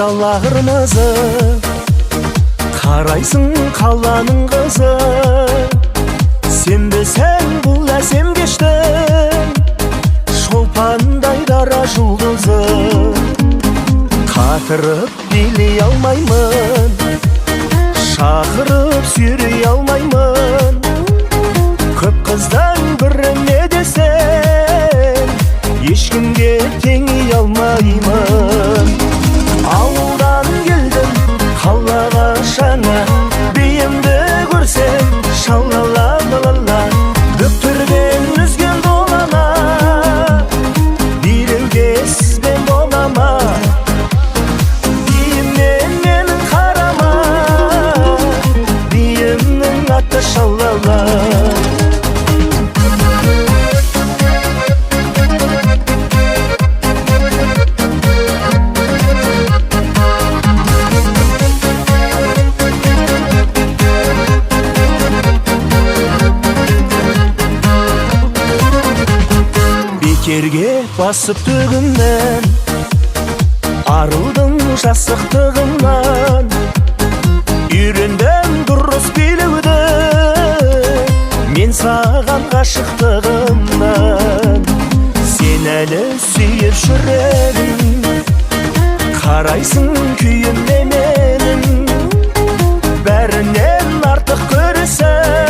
дала қырмызы, қарайсың қаланың қызы. Сенбесең бұл әсем кештің шолпандай дара жұлдызы. Қатырып билей алмаймын, шақырып сүйрей алмаймын. Көп қыздан біріне десең ешкімге теңей алмаймын. Ауылдан келдім қалаға жаңа, биімді көрсең шалала-лала. Бөктерден үзген долана, билеуге сізбен болама. Биімнен менің қарама, биімнің аты шалала. Бекерге басып төгімнен, арудың жасықтығынан. Үйрендім дұрыс билеуді мен саған ғашықтығымнан. Сен әлі сүйіп жүредің, қарайсың күйімде менің. Бәрінен артық көресің